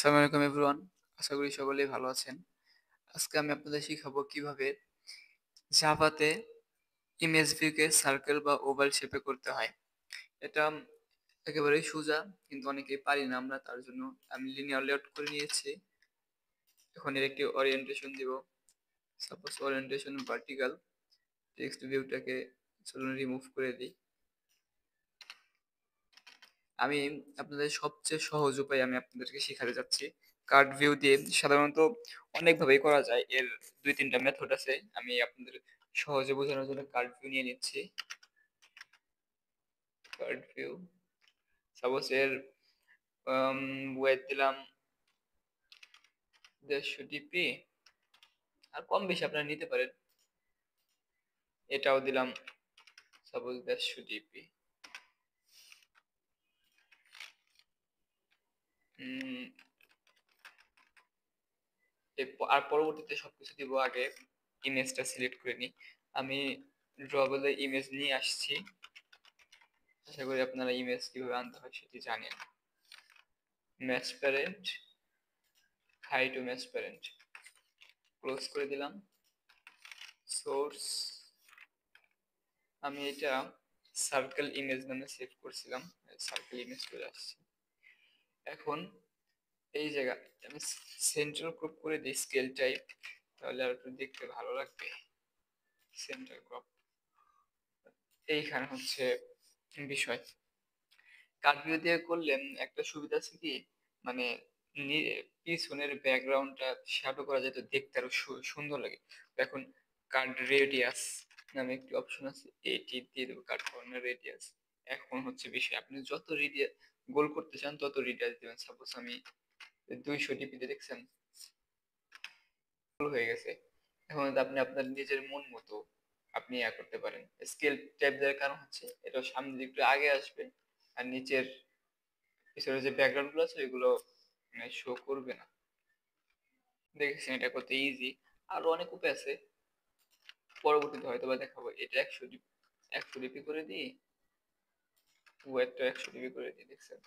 আসসালামু আলাইকুম এভরিওয়ান। আশা করি সকলেই ভালো আছেন। আজকে আমি আপনাদের শিখাবো কিভাবে জাভাতে ইমেজ ভিউকে সার্কেল বা ওভাল শেপে করতে হয়। এটা একেবারেই সোজা, কিন্তু অনেকেই পারি না আমরা। তার জন্য আমি লিনিয়ার লেআউট করে নিয়েছি। এখন এর একটি ওরিয়েন্টেশন দিব। Suppose orientation vertical. টেক্সট ভিউটাকে চলুন রিমুভ করে দিই। আমি আপনাদের সবচেয়ে সহজ উপায় আমি আপনাদেরকে শিখাতে যাচ্ছি। কার্ড ভিউ দিয়ে সাধারণত অনেকভাবেই করা যায়। এর ২-৩ টা মেথড আছে। আমি আপনাদের সহজে বোঝানোর জন্য কার্ড ভিউ নিয়ে নিচ্ছি। কার্ড ভিউ, সাপোজ এর ওয়েট দিলাম ১৫০ ডিপি, আর কম বেশি আপনারা নিতে পারেন। এটাও দিলাম সাপোজ ১৫০ ডিপি। আর পরবর্তীতে সবকিছু দিব। আগে ইমেজটা সিলেক্ট করে নিই। আমি ড্রবলে ইমেজ নিয়ে আসছি। আশা করি আপনারা ইমেজ কিভাবে আনতে হয় সেটি জানেন। Match parent, high to match parent, close করে দিলাম। সোর্স, আমি এটা সার্কেল ইমেজ নামে সেভ করছিলাম, সার্কেল ইমেজ চলে আসছে। এখন এই জায়গা আমি সেন্টার ক্রপ করে দিই স্কেল টাইপ, তাহলে আর একটু দেখতে ভালো লাগবে। সেন্টার ক্রপ, এইখানে হচ্ছে বিষয়। কার্ড ভিউ দিয়ে করলে একটা সুবিধা আছে কি, মানে পিছনের ব্যাকগ্রাউন্ডটা শ্যাডো করা যায়, তো দেখতে আরো সুন্দর লাগে। এখন কার্ড রেডিয়াস নামে একটি অপশন আছে, এটি দিয়ে দেবো, কার্ড কর্নার রেডিয়াস। এখন হচ্ছে বিষয়, আপনি যত রেডিয়াস গোল করতে চান তত রেডিয়াস দিবেন। সাপোজ আমি ২০০ ডিপিতে, দেখছেন গোল হয়ে গেছে। এখন আপনি আপনার নিজের মন মতো আপনি করতে পারেন। স্কেল ট্যাব দেওয়ার কারণ হচ্ছে এটা সামনের দিকে একটু আগে আসবে, আর নিচের পিছনে যে ব্যাকগ্রাউন্ড গুলো আছে ওইগুলো মানে শো করবে না। দেখেছেন, এটা করতে ইজি। আরো অনেক উপায় আছে, পরবর্তীতে হয়তো বা দেখাবো। এটা ১০০ ডিপি করে দিই, ওয়েটটা ১০০ ডিপি করে দিই। দেখছেন,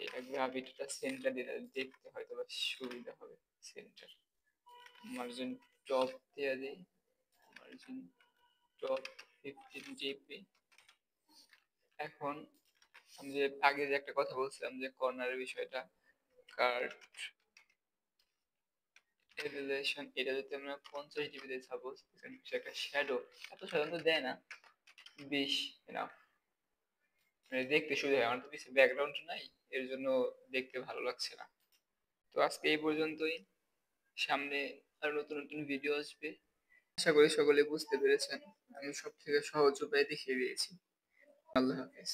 এটা গ্রাভিটিটা সেন্টার দিয়ে দেখতে হয়তো বা সুবিধা হবে। সেন্টার, মার্জিন টপ দিয়ে দিই, মার্জিন টপ 15 ডিপি। এখন আমি যে আগে যে একটা কথা বলছিলাম যে কর্নারের বিষয়টা, কার্ড এলিভেশন, এটা যদি আমরা 50 ডিগ্রি দিই সাপোজ, একটা শ্যাডো, এত সাধারণত দেয় না, 20 এনাফ, মানে দেখতে সুবিধা হয়। আমার তো কিছু ব্যাকগ্রাউন্ড নাই, এর জন্য দেখতে ভালো লাগছে না। তো আজকে এই পর্যন্তই। সামনে আর নতুন নতুন ভিডিও আসবে। আশা করি সকলে বুঝতে পেরেছেন। আমি সব থেকে সহজ উপায় দেখিয়ে দিয়েছি। আল্লাহ হাফেজ।